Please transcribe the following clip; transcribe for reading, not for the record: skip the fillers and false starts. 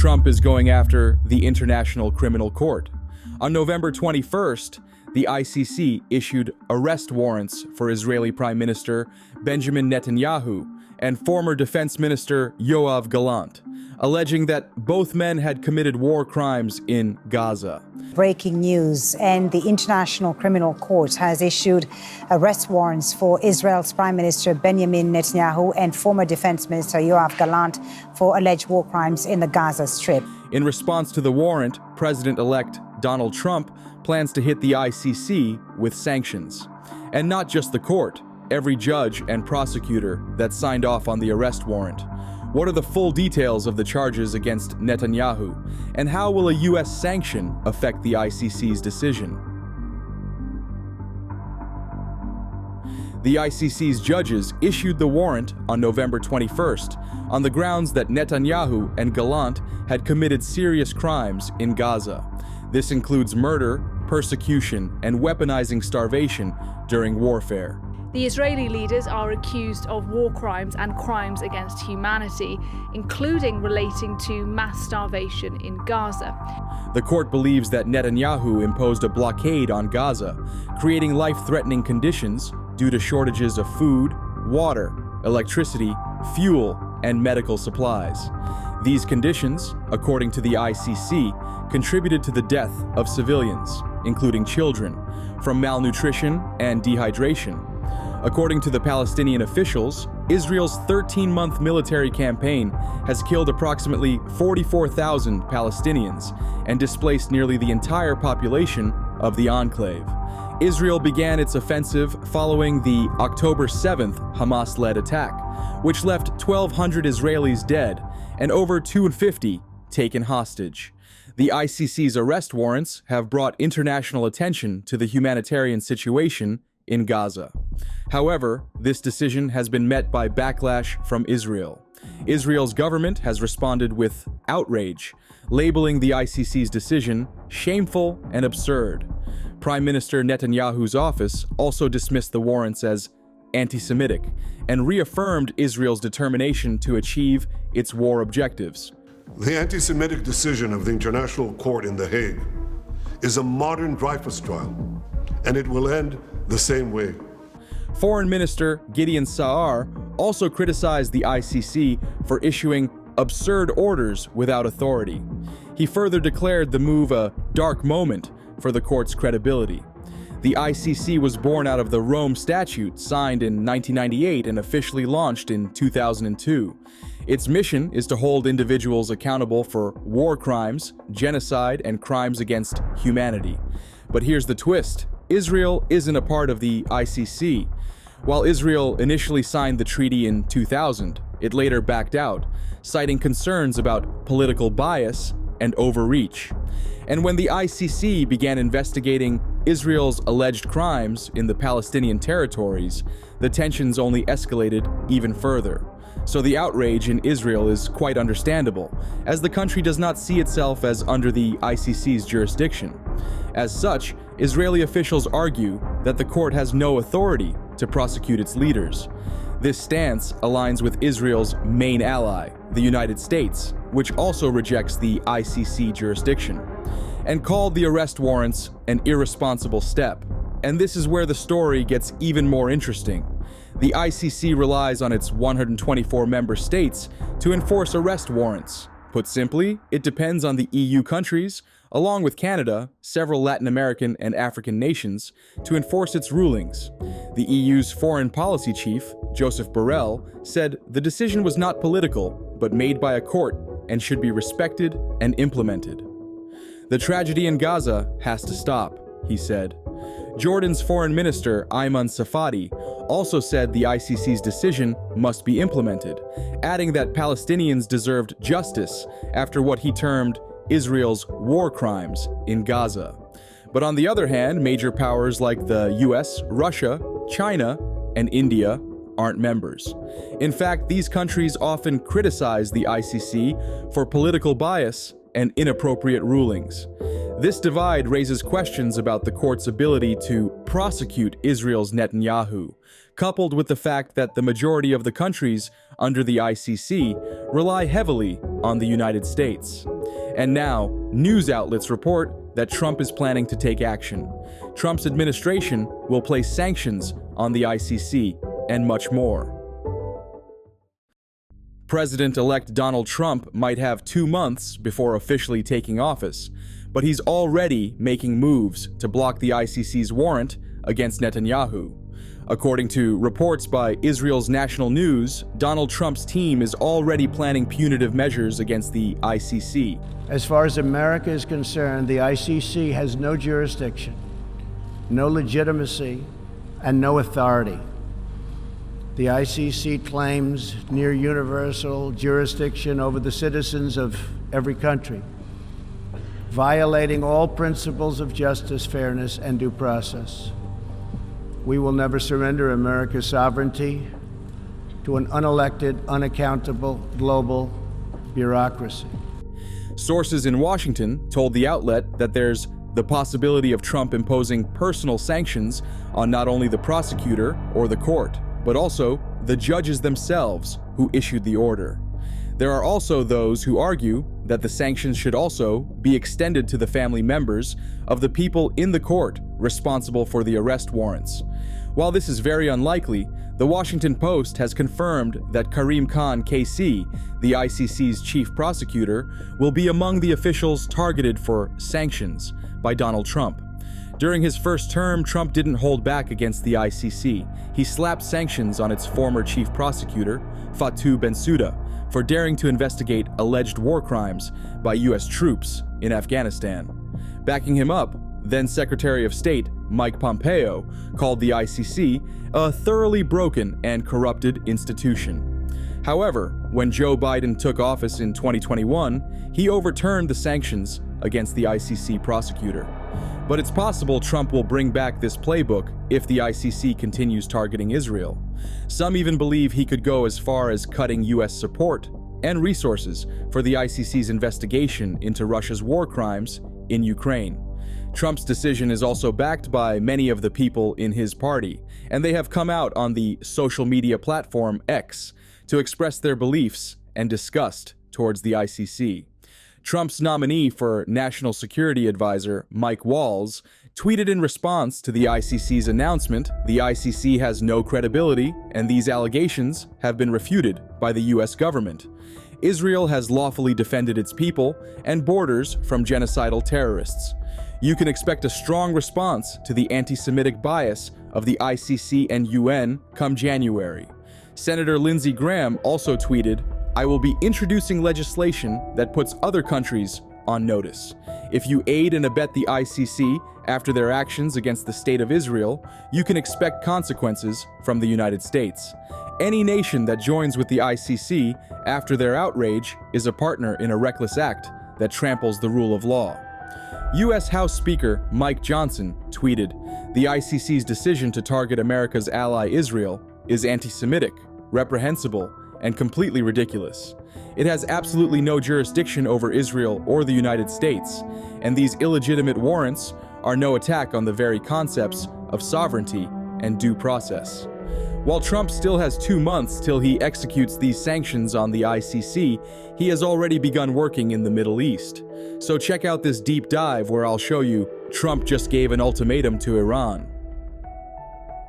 Trump is going after the International Criminal Court. On November 21st, the ICC issued arrest warrants for Israeli Prime Minister Benjamin Netanyahu and former Defense Minister Yoav Gallant, alleging that both men had committed war crimes in Gaza. Breaking news, and the International Criminal Court has issued arrest warrants for Israel's Prime Minister Benjamin Netanyahu and former Defense Minister Yoav Gallant for alleged war crimes in the Gaza Strip. In response to the warrant, President-elect Donald Trump plans to hit the ICC with sanctions. And not just the court, every judge and prosecutor that signed off on the arrest warrant. What are the full details of the charges against Netanyahu, and how will a U.S. sanction affect the ICC's decision? The ICC's judges issued the warrant on November 21st on the grounds that Netanyahu and Gallant had committed serious crimes in Gaza. This includes murder, persecution, and weaponizing starvation during warfare. The Israeli leaders are accused of war crimes and crimes against humanity, including relating to mass starvation in Gaza. The court believes that Netanyahu imposed a blockade on Gaza, creating life-threatening conditions due to shortages of food, water, electricity, fuel, and medical supplies. These conditions, according to the ICC, contributed to the death of civilians, including children, from malnutrition and dehydration. According to the Palestinian officials, Israel's 13-month military campaign has killed approximately 44,000 Palestinians and displaced nearly the entire population of the enclave. Israel began its offensive following the October 7th Hamas-led attack, which left 1,200 Israelis dead and over 250 taken hostage. The ICC's arrest warrants have brought international attention to the humanitarian situation in Gaza. However, this decision has been met by backlash from Israel. Israel's government has responded with outrage, labeling the ICC's decision shameful and absurd. Prime Minister Netanyahu's office also dismissed the warrants as anti-Semitic and reaffirmed Israel's determination to achieve its war objectives. The anti-Semitic decision of the International Court in The Hague is a modern Dreyfus trial, and it will end the same way. Foreign Minister Gideon Saar also criticized the ICC for issuing absurd orders without authority. He further declared the move a dark moment for the court's credibility. The ICC was born out of the Rome Statute, signed in 1998 and officially launched in 2002. Its mission is to hold individuals accountable for war crimes, genocide, and crimes against humanity. But here's the twist. Israel isn't a part of the ICC. While Israel initially signed the treaty in 2000, it later backed out, citing concerns about political bias and overreach. And when the ICC began investigating Israel's alleged crimes in the Palestinian territories, the tensions only escalated even further. So the outrage in Israel is quite understandable, as the country does not see itself as under the ICC's jurisdiction. As such, Israeli officials argue that the court has no authority to prosecute its leaders. This stance aligns with Israel's main ally, the United States, which also rejects the ICC jurisdiction, and called the arrest warrants an irresponsible step. And this is where the story gets even more interesting. The ICC relies on its 124 member states to enforce arrest warrants. Put simply, it depends on the EU countries, along with Canada, several Latin American and African nations, to enforce its rulings. The EU's foreign policy chief, Joseph Borrell, said the decision was not political, but made by a court and should be respected and implemented. The tragedy in Gaza has to stop, he said. Jordan's foreign minister, Ayman Safadi, also said the ICC's decision must be implemented, adding that Palestinians deserved justice after what he termed Israel's war crimes in Gaza. But on the other hand, major powers like the US, Russia, China, and India aren't members. In fact, these countries often criticize the ICC for political bias and inappropriate rulings. This divide raises questions about the court's ability to prosecute Israel's Netanyahu, coupled with the fact that the majority of the countries under the ICC rely heavily on the United States. And now, news outlets report that Trump is planning to take action. Trump's administration will place sanctions on the ICC and much more. President-elect Donald Trump might have 2 months before officially taking office, but he's already making moves to block the ICC's warrant against Netanyahu. According to reports by Israel's national news, Donald Trump's team is already planning punitive measures against the ICC. As far as America is concerned, the ICC has no jurisdiction, no legitimacy, and no authority. The ICC claims near universal jurisdiction over the citizens of every country, violating all principles of justice, fairness, and due process. We will never surrender America's sovereignty to an unelected, unaccountable global bureaucracy. Sources in Washington told the outlet that there's the possibility of Trump imposing personal sanctions on not only the prosecutor or the court, but also the judges themselves who issued the order. There are also those who argue that the sanctions should also be extended to the family members of the people in the court responsible for the arrest warrants. While this is very unlikely, the Washington Post has confirmed that Karim Khan KC, the ICC's chief prosecutor, will be among the officials targeted for sanctions by Donald Trump. During his first term, Trump didn't hold back against the ICC. He slapped sanctions on its former chief prosecutor, Fatou Bensouda, for daring to investigate alleged war crimes by U.S. troops in Afghanistan. Backing him up, then Secretary of State Mike Pompeo called the ICC a thoroughly broken and corrupted institution. However, when Joe Biden took office in 2021, he overturned the sanctions against the ICC prosecutor. But it's possible Trump will bring back this playbook if the ICC continues targeting Israel. Some even believe he could go as far as cutting U.S. support and resources for the ICC's investigation into Russia's war crimes in Ukraine. Trump's decision is also backed by many of the people in his party, and they have come out on the social media platform X to express their beliefs and disgust towards the ICC. Trump's nominee for National Security Advisor, Mike Walls, tweeted in response to the ICC's announcement, "The ICC has no credibility, and these allegations have been refuted by the U.S. government. Israel has lawfully defended its people and borders from genocidal terrorists. You can expect a strong response to the anti-Semitic bias of the ICC and UN come January." Senator Lindsey Graham also tweeted, "I will be introducing legislation that puts other countries on notice. If you aid and abet the ICC after their actions against the State of Israel, you can expect consequences from the United States. Any nation that joins with the ICC after their outrage is a partner in a reckless act that tramples the rule of law." U.S. House Speaker Mike Johnson tweeted, "The ICC's decision to target America's ally Israel is anti-Semitic, reprehensible, and completely ridiculous. It has absolutely no jurisdiction over Israel or the United States, and these illegitimate warrants are no attack on the very concepts of sovereignty and due process." While Trump still has 2 months till he executes these sanctions on the ICC, he has already begun working in the Middle East. So check out this deep dive where I'll show you Trump just gave an ultimatum to Iran.